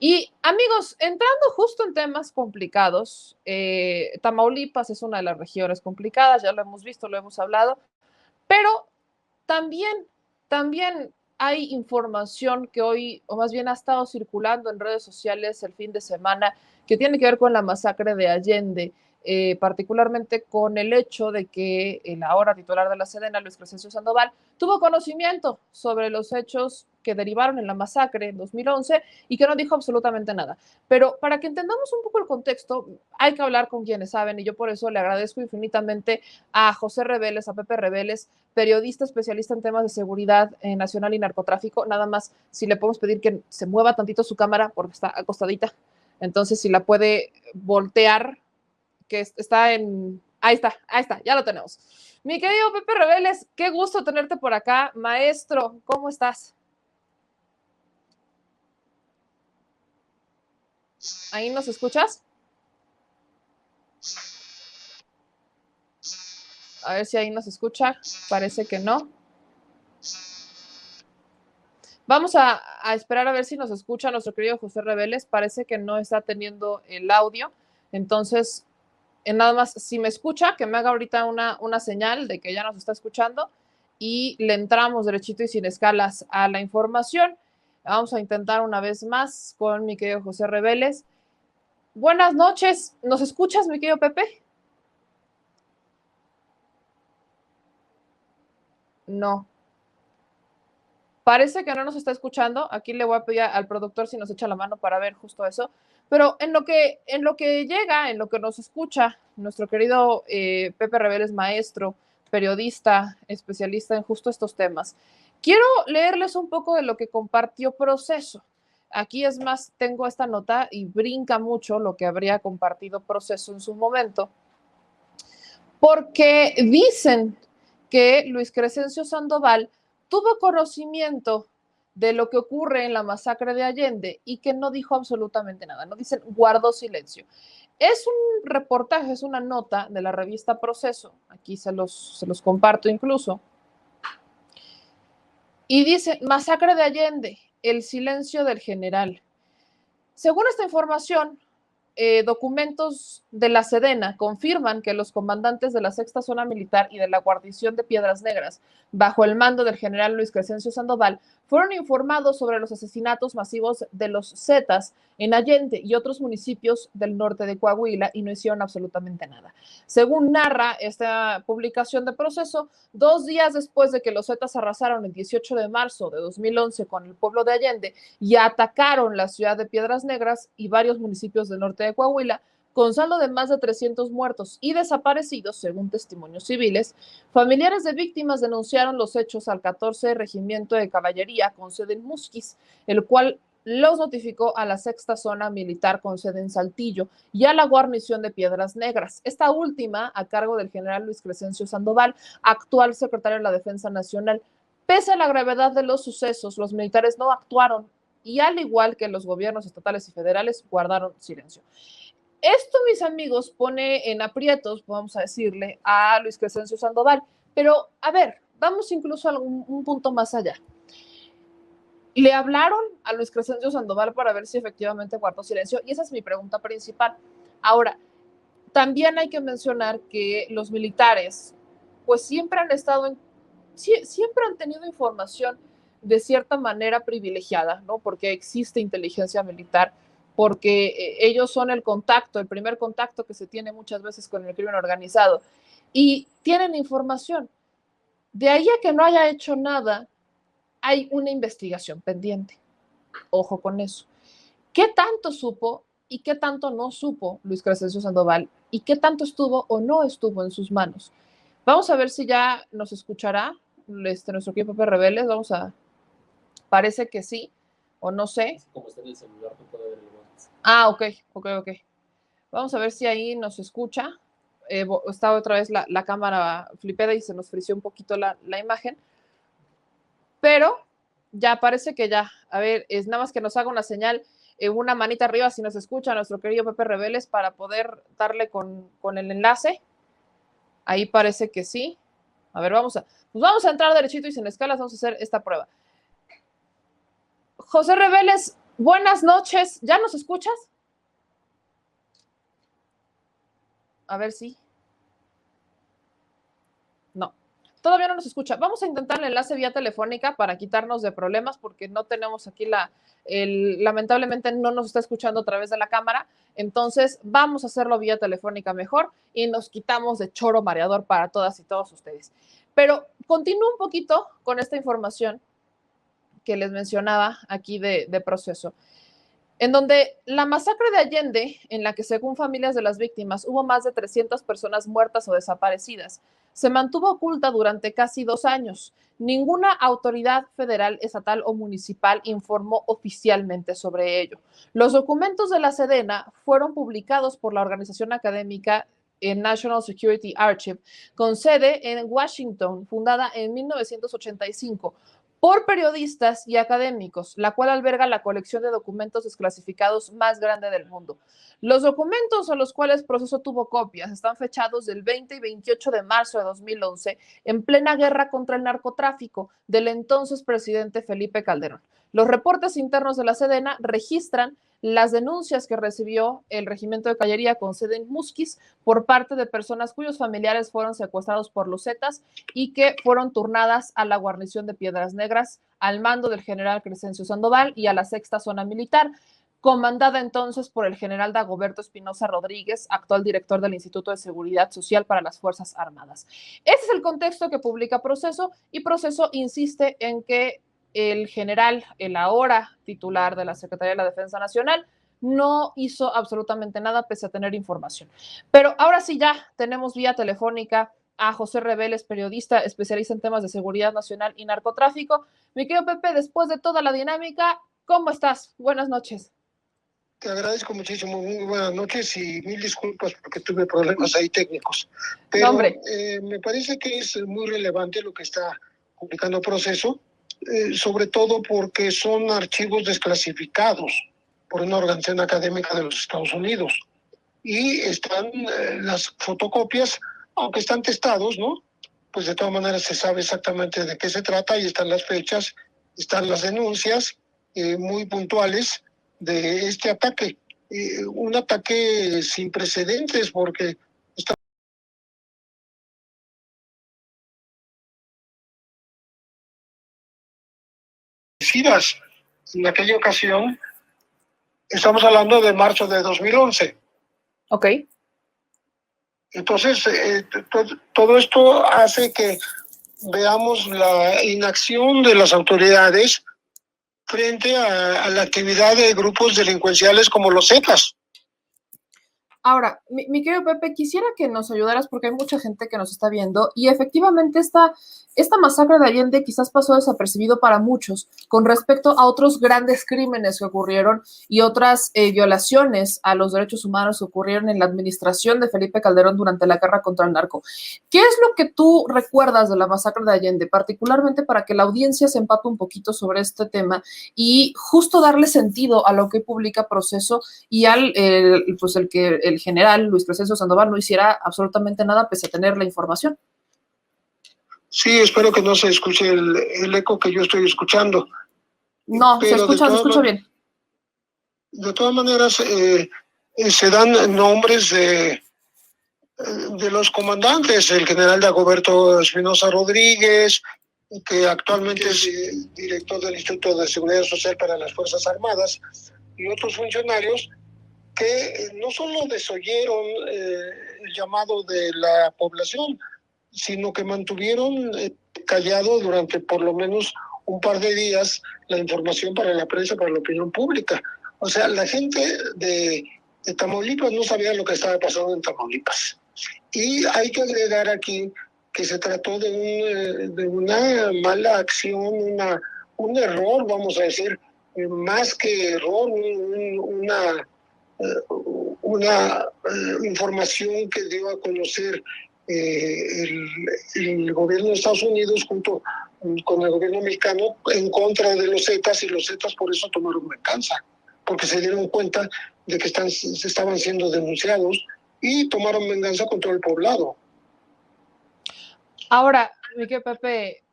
Y amigos, entrando justo en temas complicados, Tamaulipas es una de las regiones complicadas, ya lo hemos visto, lo hemos hablado, pero también, también hay información que hoy, o más bien ha estado circulando en redes sociales el fin de semana, que tiene que ver con la masacre de Allende, particularmente con el hecho de que el ahora titular de la Sedena, Luis Crescencio Sandoval, tuvo conocimiento sobre los hechos que derivaron en la masacre en 2011 y que no dijo absolutamente nada. Pero para que entendamos un poco el contexto, hay que hablar con quienes saben y yo por eso le agradezco infinitamente a José Reveles, a Pepe Reveles, periodista especialista en temas de seguridad nacional y narcotráfico. Nada más, si le podemos pedir que se mueva tantito su cámara porque está acostadita. Entonces, si la puede voltear, que está en... Ahí está, ya lo tenemos. Mi querido Pepe Reveles, qué gusto tenerte por acá. Maestro, ¿cómo estás? ¿Ahí nos escuchas? A ver si ahí nos escucha. Parece que no. Vamos a esperar a ver si nos escucha nuestro querido José Reveles. Parece que no está teniendo el audio. Entonces, nada más, si me escucha, que me haga ahorita una señal de que ya nos está escuchando y le entramos derechito y sin escalas a la información. Vamos a intentar una vez más con mi querido José Reveles. Buenas noches. ¿Nos escuchas, mi querido Pepe? No. Parece que no nos está escuchando. Aquí le voy a pedir al productor si nos echa la mano para ver justo eso. Pero en lo que llega, en lo que nos escucha, nuestro querido Pepe Reveles, maestro, periodista, especialista en justo estos temas, quiero leerles un poco de lo que compartió Proceso. Aquí es más, tengo esta nota y brinca mucho lo que habría compartido Proceso en su momento, porque dicen que Luis Crescencio Sandoval tuvo conocimiento de lo que ocurre en la masacre de Allende y que no dijo absolutamente nada, no dicen, guardó silencio. Es un reportaje, es una nota de la revista Proceso, aquí se los comparto incluso, y dice, masacre de Allende, el silencio del general. Según esta información, documentos de la Sedena confirman que los comandantes de la Sexta Zona Militar y de la Guarnición de Piedras Negras, bajo el mando del general Luis Crescencio Sandoval, fueron informados sobre los asesinatos masivos de los Zetas en Allende y otros municipios del norte de Coahuila y no hicieron absolutamente nada. Según narra esta publicación de Proceso, 2 días después de que los Zetas arrasaron el 18 de marzo de 2011 con el pueblo de Allende y atacaron la ciudad de Piedras Negras y varios municipios del norte de Coahuila, con saldo de más de 300 muertos y desaparecidos, según testimonios civiles, familiares de víctimas denunciaron los hechos al 14 Regimiento de Caballería con sede en Musquis, el cual los notificó a la Sexta Zona Militar con sede en Saltillo y a la guarnición de Piedras Negras, esta última a cargo del general Luis Crescencio Sandoval, actual secretario de la Defensa Nacional. Pese a la gravedad de los sucesos, los militares no actuaron y al igual que los gobiernos estatales y federales guardaron silencio. Esto, mis amigos, pone en aprietos, vamos a decirle, a Luis Crescencio Sandoval. Pero, a ver, vamos incluso a un punto más allá. ¿Le hablaron a Luis Crescencio Sandoval para ver si efectivamente guardó silencio? Y esa es mi pregunta principal. Ahora, también hay que mencionar que los militares, pues siempre han estado siempre han tenido información de cierta manera privilegiada, ¿no? Porque existe inteligencia militar, porque ellos son el contacto, el primer contacto que se tiene muchas veces con el crimen organizado y tienen información. De ahí a que no haya hecho nada, hay una investigación pendiente. Ojo con eso. ¿Qué tanto supo y qué tanto no supo Luis Crescencio Sandoval y qué tanto estuvo o no estuvo en sus manos? Vamos a ver si ya nos escuchará nuestro equipo de Rebeldes. Parece que sí, o no sé. Como está en el celular, no puede ver el WhatsApp. Ah, ok. Vamos a ver si ahí nos escucha. Está otra vez la cámara flipada y se nos frició un poquito la imagen. Pero ya parece que ya. A ver, es nada más que nos haga una señal, una manita arriba si nos escucha nuestro querido Pepe Reveles para poder darle con el enlace. Ahí parece que sí. A ver, pues vamos a entrar derechito y sin escalas, vamos a hacer esta prueba. José Reveles, Buenas noches, ¿ya nos escuchas? A ver si. No, todavía no nos escucha. Vamos a intentar el enlace vía telefónica para quitarnos de problemas porque no tenemos aquí lamentablemente no nos está escuchando a través de la cámara. Entonces vamos a hacerlo vía telefónica mejor y nos quitamos de choro mareador para todas y todos ustedes. Pero continúo un poquito con esta información que les mencionaba aquí de proceso, en donde la masacre de Allende, en la que según familias de las víctimas hubo más de 300 personas muertas o desaparecidas, se mantuvo oculta durante casi 2 años. Ninguna autoridad federal, estatal o municipal informó oficialmente sobre ello. Los documentos de la Sedena fueron publicados por la organización académica National Security Archive, con sede en Washington, fundada en 1985 por periodistas y académicos, la cual alberga la colección de documentos desclasificados más grande del mundo. Los documentos a los cuales Proceso tuvo copias están fechados del 20 y 28 de marzo de 2011, en plena guerra contra el narcotráfico del entonces presidente Felipe Calderón. Los reportes internos de la Sedena registran las denuncias que recibió el Regimiento de Caballería con sede en Musquis por parte de personas cuyos familiares fueron secuestrados por los Zetas y que fueron turnadas a la guarnición de Piedras Negras al mando del general Crescencio Sandoval y a la sexta zona militar, comandada entonces por el general Dagoberto Espinosa Rodríguez, actual director del Instituto de Seguridad Social para las Fuerzas Armadas. Ese es el contexto que publica Proceso, y Proceso insiste en que el general, el ahora titular de la Secretaría de la Defensa Nacional, no hizo absolutamente nada pese a tener información. Pero ahora sí ya tenemos vía telefónica a José Reveles, periodista, especialista en temas de seguridad nacional y narcotráfico. Mi querido Pepe, después de toda la dinámica, ¿cómo estás? Buenas noches. Te agradezco muchísimo, muy buenas noches y mil disculpas porque tuve problemas ahí técnicos. Pero No, me parece que es muy relevante lo que está publicando Proceso, sobre todo porque son archivos desclasificados por una organización académica de los Estados Unidos. Y están las fotocopias, aunque están testados, ¿no? Pues de todas maneras se sabe exactamente de qué se trata y están las fechas, están las denuncias muy puntuales de este ataque. Un ataque sin precedentes porque está en aquella ocasión. Estamos hablando de marzo de 2011. Ok. Entonces, todo esto hace que veamos la inacción de las autoridades frente a la actividad de grupos delincuenciales como los Zetas. Ahora, mi querido Pepe, quisiera que nos ayudaras porque hay mucha gente que nos está viendo y efectivamente esta masacre de Allende quizás pasó desapercibido para muchos con respecto a otros grandes crímenes que ocurrieron y otras violaciones a los derechos humanos que ocurrieron en la administración de Felipe Calderón durante la guerra contra el narco. ¿Qué es lo que tú recuerdas de la masacre de Allende, particularmente para que la audiencia se empape un poquito sobre este tema y justo darle sentido a lo que publica Proceso y al pues el que el general Luis Crescencio Sandoval no hiciera absolutamente nada pese a tener la información? Sí, espero que no se escuche el eco que yo estoy escuchando. No, pero se escucha bien. De todas maneras, se dan nombres de los comandantes, el general Dagoberto Espinosa Rodríguez, que actualmente es director del Instituto de Seguridad Social para las Fuerzas Armadas, y otros funcionarios que no solo desoyeron el llamado de la población, sino que mantuvieron callado durante por lo menos un par de días la información para la prensa, para la opinión pública. O sea, la gente de Tamaulipas no sabía lo que estaba pasando en Tamaulipas. Y hay que agregar aquí que se trató de una mala acción, un error, vamos a decir, más que error, una información que dio a conocer el gobierno de Estados Unidos junto con el gobierno mexicano en contra de los Zetas, y los Zetas por eso tomaron venganza, porque se dieron cuenta de que estaban siendo denunciados y tomaron venganza contra el poblado. Ahora, Miguel Pepe,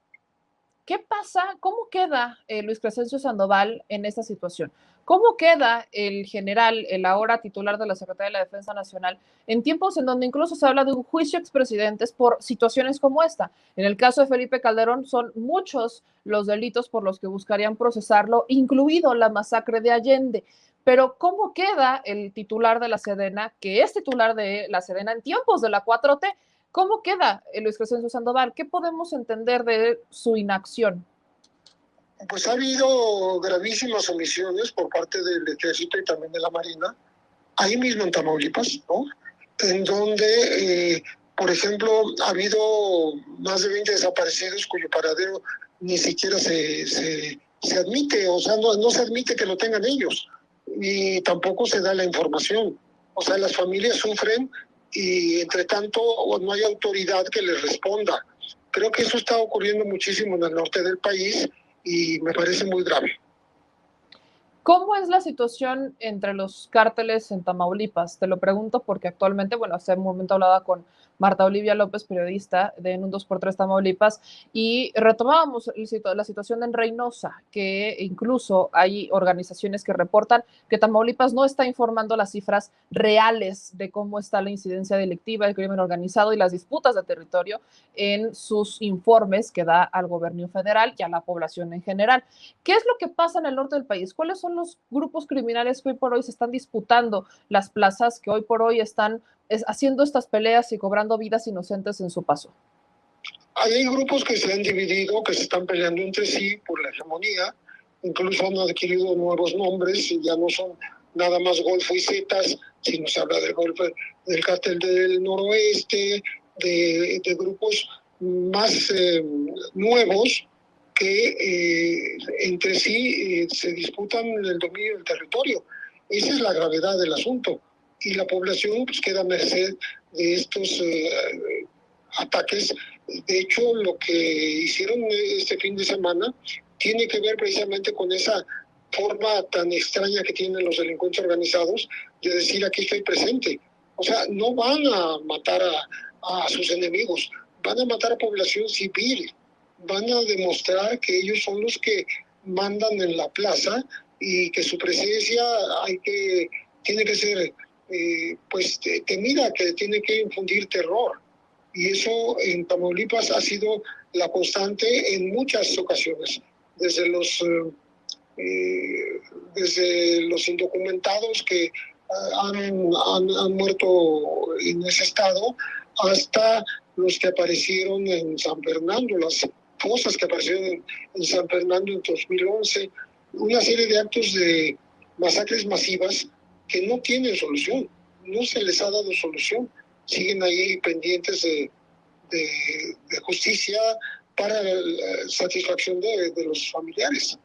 ¿Qué pasa? ¿Cómo queda Luis Crescencio Sandoval en esta situación? ¿Cómo queda el general, el ahora titular de la Secretaría de la Defensa Nacional, en tiempos en donde incluso se habla de un juicio a expresidentes por situaciones como esta? En el caso de Felipe Calderón, son muchos los delitos por los que buscarían procesarlo, incluido la masacre de Allende. Pero ¿cómo queda el titular de la Sedena, que es titular de la Sedena en tiempos de la 4T? ¿Cómo queda Luis Crescencio Sandoval? ¿Qué podemos entender de su inacción? Pues ha habido gravísimas omisiones por parte del Ejército y también de la Marina, ahí mismo en Tamaulipas, ¿no? En donde, por ejemplo, ha habido más de 20 desaparecidos cuyo paradero ni siquiera se admite, o sea, no se admite que lo tengan ellos, y tampoco se da la información. O sea, las familias sufren y, entre tanto, no hay autoridad que les responda. Creo que eso está ocurriendo muchísimo en el norte del país y me parece muy grave. ¿Cómo es la situación entre los cárteles en Tamaulipas? Te lo pregunto porque actualmente, bueno, hace un momento hablaba con Marta Olivia López, periodista de En un 2x3 Tamaulipas, y retomábamos la situación en Reynosa, que incluso hay organizaciones que reportan que Tamaulipas no está informando las cifras reales de cómo está la incidencia delictiva, el crimen organizado y las disputas de territorio en sus informes que da al gobierno federal y a la población en general. ¿Qué es lo que pasa en el norte del país? ¿Cuáles son los grupos criminales que hoy por hoy se están disputando las plazas, que hoy por hoy están haciendo estas peleas y cobrando vidas inocentes en su paso? Hay grupos que se han dividido, que se están peleando entre sí por la hegemonía, incluso han adquirido nuevos nombres y ya no son nada más Golfo y Zetas, sino se habla del Golfo, del Cártel del Noroeste, de grupos más nuevos que entre sí se disputan el dominio del territorio. Esa es la gravedad del asunto. Y la población pues, queda a merced de estos ataques. De hecho, lo que hicieron este fin de semana tiene que ver precisamente con esa forma tan extraña que tienen los delincuentes organizados de decir aquí estoy presente. O sea, no van a matar a sus enemigos, van a matar a población civil, van a demostrar que ellos son los que mandan en la plaza y que su presencia tiene que ser pues temida, que tiene que infundir terror. Y eso en Tamaulipas ha sido la constante en muchas ocasiones, desde los indocumentados que han muerto en ese estado, hasta los que aparecieron en San Fernando, las fosas que aparecieron en San Fernando en 2011, una serie de actos de masacres masivas que no tienen solución, no se les ha dado solución, siguen ahí pendientes de justicia para la satisfacción de los familiares.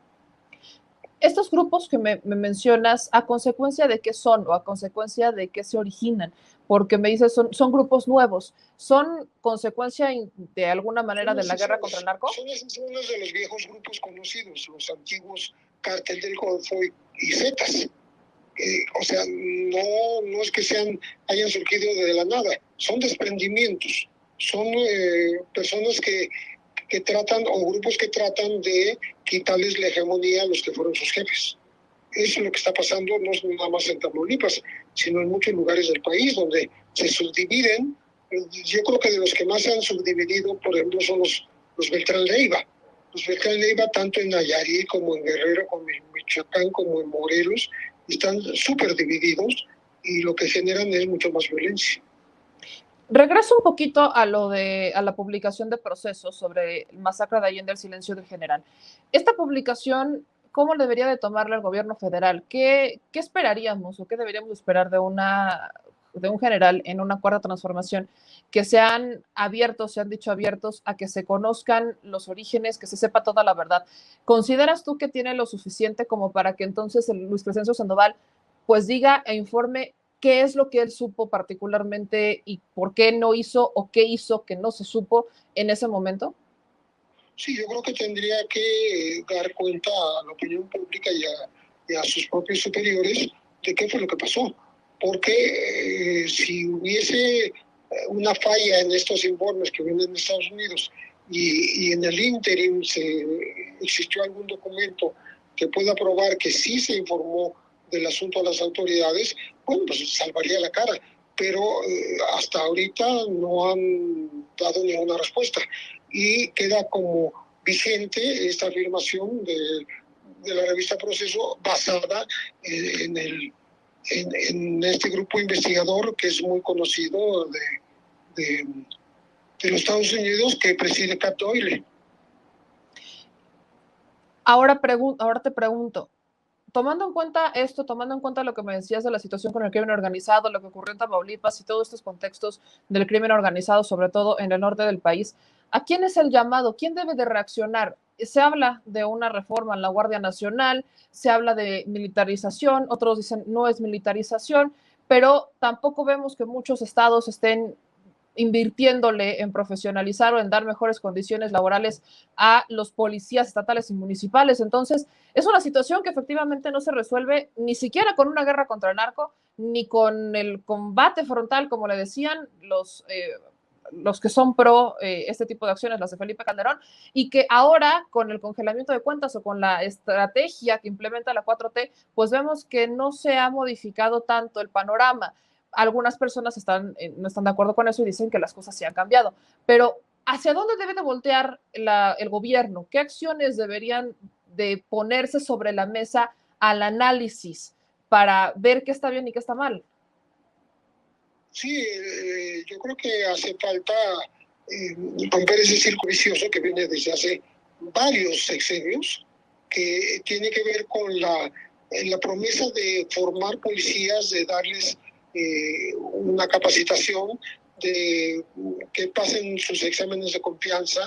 Estos grupos que me mencionas, ¿a consecuencia de qué son o a consecuencia de qué se originan? Porque me dices, son grupos nuevos. ¿Son consecuencia de alguna manera de la guerra contra el narco? Son unos de los viejos grupos conocidos, los antiguos Cártel del Golfo y Zetas. O sea, no es que hayan surgido de la nada, son desprendimientos, son personas que tratan, o grupos que tratan de quitarles la hegemonía a los que fueron sus jefes. Eso es lo que está pasando, no es nada más en Tamaulipas, sino en muchos lugares del país donde se subdividen. Yo creo que de los que más se han subdividido, por ejemplo, son los Beltrán Leiva. Los Beltrán Leiva, tanto en Nayarit como en Guerrero, como en Michoacán, como en Morelos, están súper divididos y lo que generan es mucho más violencia. Regreso un poquito a la publicación de Procesos sobre el masacre de Allende, el silencio del general. Esta publicación, ¿cómo debería de tomarla el gobierno federal? ¿Qué esperaríamos o qué deberíamos esperar de un general en una cuarta transformación? Que sean abiertos, se han dicho abiertos a que se conozcan los orígenes, que se sepa toda la verdad. ¿Consideras tú que tiene lo suficiente como para que entonces el Luis Crescencio Sandoval pues diga e informe qué es lo que él supo particularmente y por qué no hizo o qué hizo que no se supo en ese momento? Sí, yo creo que tendría que dar cuenta a la opinión pública y a sus propios superiores de qué fue lo que pasó. Porque si hubiese una falla en estos informes que vienen de Estados Unidos y en el ínterin existió algún documento que pueda probar que sí se informó del asunto a las autoridades, bueno, pues salvaría la cara. Pero hasta ahorita no han dado ninguna respuesta. Y queda como vigente esta afirmación de la revista Proceso basada en este grupo investigador que es muy conocido de los Estados Unidos, que preside Pat Doyle. Ahora te pregunto, tomando en cuenta esto, tomando en cuenta lo que me decías de la situación con el crimen organizado, lo que ocurrió en Tamaulipas y todos estos contextos del crimen organizado, sobre todo en el norte del país, ¿a quién es el llamado? ¿Quién debe de reaccionar? Se habla de una reforma en la Guardia Nacional, se habla de militarización, otros dicen no es militarización, pero tampoco vemos que muchos estados estén invirtiéndole en profesionalizar o en dar mejores condiciones laborales a los policías estatales y municipales. Entonces, es una situación que efectivamente no se resuelve ni siquiera con una guerra contra el narco, ni con el combate frontal, como le decían los que son pro este tipo de acciones, las de Felipe Calderón, y que ahora con el congelamiento de cuentas o con la estrategia que implementa la 4T, pues vemos que no se ha modificado tanto el panorama. Algunas personas no están de acuerdo con eso y dicen que las cosas se han cambiado, pero ¿hacia dónde debe de voltear el gobierno? ¿Qué acciones deberían de ponerse sobre la mesa al análisis para ver qué está bien y qué está mal? Sí, yo creo que hace falta romper ese círculo vicioso que viene desde hace varios sexenios, que tiene que ver con la promesa de formar policías, de darles una capacitación, de que pasen sus exámenes de confianza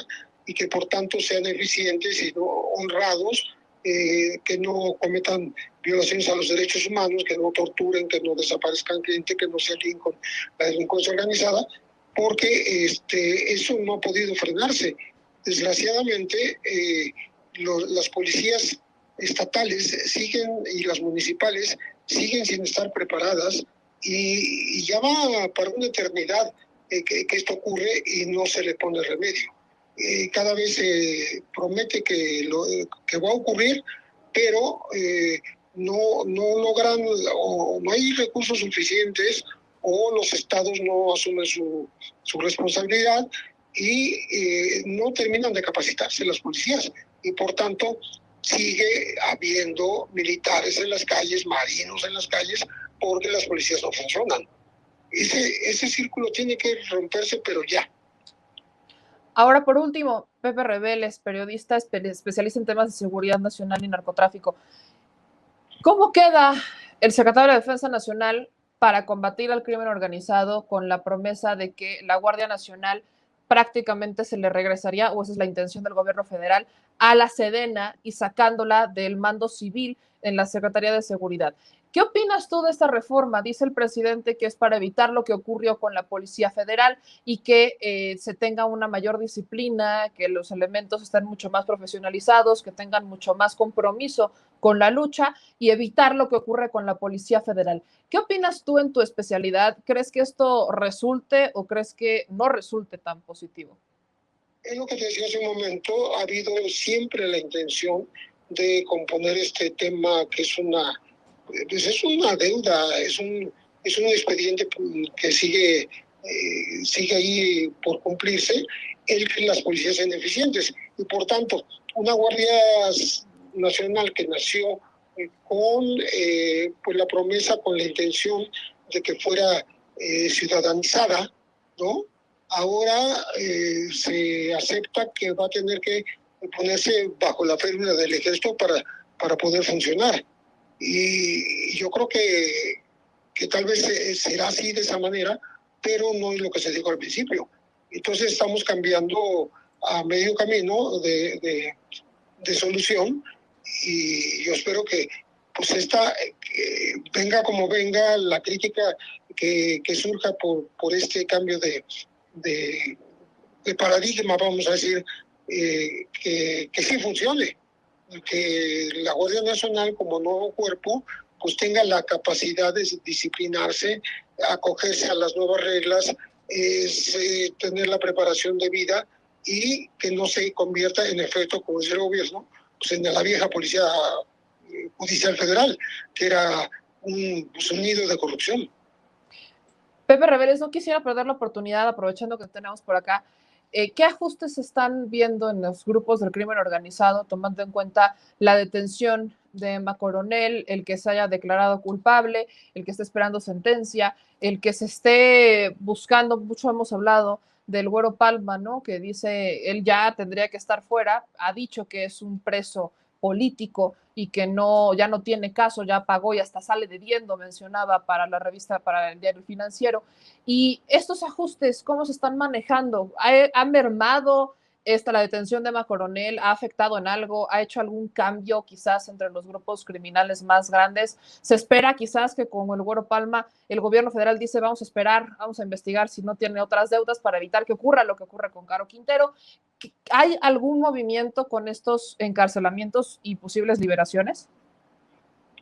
y que por tanto sean eficientes y no honrados, que no cometan violaciones a los derechos humanos, que no torturen, que no desaparezcan gente, que no se alíen con la delincuencia organizada, porque eso no ha podido frenarse. Desgraciadamente, las policías estatales siguen y las municipales siguen sin estar preparadas y ya va para una eternidad que esto ocurre y no se le pone remedio. Cada vez se promete que va a ocurrir, pero no logran o no hay recursos suficientes o los estados no asumen su responsabilidad y no terminan de capacitarse las policías y por tanto sigue habiendo militares en las calles, marinos en las calles, porque las policías no funcionan. Ese círculo tiene que romperse, pero ya. Ahora, por último, Pepe Reveles, periodista especialista en temas de seguridad nacional y narcotráfico. ¿Cómo queda el secretario de Defensa Nacional para combatir al crimen organizado con la promesa de que la Guardia Nacional prácticamente se le regresaría, o esa es la intención del gobierno federal, a la Sedena y sacándola del mando civil en la Secretaría de Seguridad? ¿Qué opinas tú de esta reforma? Dice el presidente que es para evitar lo que ocurrió con la Policía Federal y que se tenga una mayor disciplina, que los elementos estén mucho más profesionalizados, que tengan mucho más compromiso con la lucha y evitar lo que ocurre con la Policía Federal. ¿Qué opinas tú en tu especialidad? ¿Crees que esto resulte o crees que no resulte tan positivo? Es lo que te decía hace un momento, ha habido siempre la intención de componer este tema que es una deuda, es un expediente que sigue ahí por cumplirse, el que las policías sean eficientes. Y por tanto, una Guardia Nacional que nació con pues la promesa, con la intención de que fuera ciudadanizada, ¿no? Ahora se acepta que va a tener que ponerse bajo la férula del ejército para poder funcionar. Y yo creo que tal vez será así de esa manera, pero no es lo que se dijo al principio. Entonces estamos cambiando a medio camino de solución y yo espero que pues venga como venga la crítica que surja por este cambio de paradigma, vamos a decir, que sí funcione, que la Guardia Nacional como nuevo cuerpo pues tenga la capacidad de disciplinarse, acogerse a las nuevas reglas, tener la preparación debida y que no se convierta en efecto, como dice el gobierno, pues en la vieja Policía Judicial Federal, que era un nido de corrupción. Pepe Reveles, no quisiera perder la oportunidad, aprovechando que tenemos por acá, ¿qué ajustes se están viendo en los grupos del crimen organizado, tomando en cuenta la detención de Emma Coronel, el que se haya declarado culpable, el que esté esperando sentencia, el que se esté buscando, mucho hemos hablado del Güero Palma, ¿no? Que dice, él ya tendría que estar fuera, ha dicho que es un preso político y que no, ya no tiene caso, ya pagó y hasta sale debiendo, mencionaba para la revista, para el diario Financiero. Y estos ajustes, ¿cómo se están manejando? ¿Ha mermado la detención de Emma Coronel? ¿Ha afectado en algo? ¿Ha hecho algún cambio quizás entre los grupos criminales más grandes? ¿Se espera quizás que con el Güero Palma el gobierno federal dice vamos a esperar, vamos a investigar si no tiene otras deudas para evitar que ocurra lo que ocurre con Caro Quintero? ¿Hay algún movimiento con estos encarcelamientos y posibles liberaciones?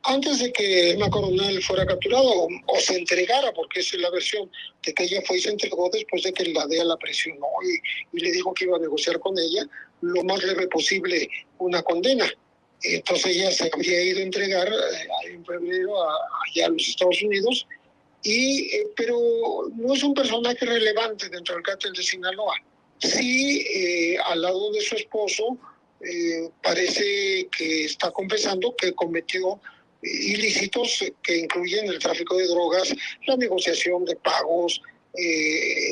Antes de que Emma Coronel fuera capturada o se entregara, porque esa es la versión de que ella fue y se entregó después de que la DEA la presionó y le dijo que iba a negociar con ella lo más leve posible una condena. Entonces ella se habría ido a entregar en febrero allá a los Estados Unidos, pero no es un personaje relevante dentro del cártel de Sinaloa. Sí, al lado de su esposo, parece que está confesando que cometió ilícitos que incluyen el tráfico de drogas, la negociación de pagos,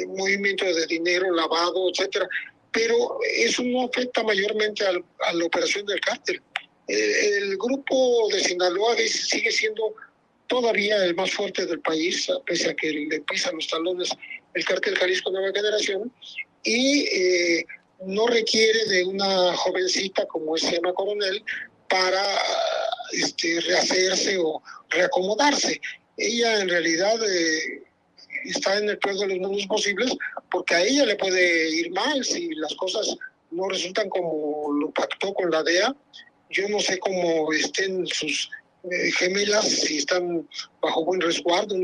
movimiento de dinero, lavado, etcétera. Pero eso no afecta mayormente a la operación del cártel. El grupo de Sinaloa sigue siendo todavía el más fuerte del país, pese a que le pisan los talones el cártel Jalisco Nueva Generación, y no requiere de una jovencita como es Emma Coronel para rehacerse o reacomodarse. Ella en realidad está en el peor de los mundos posibles, porque a ella le puede ir mal si las cosas no resultan como lo pactó con la DEA. Yo no sé cómo estén sus gemelas, si están bajo buen resguardo.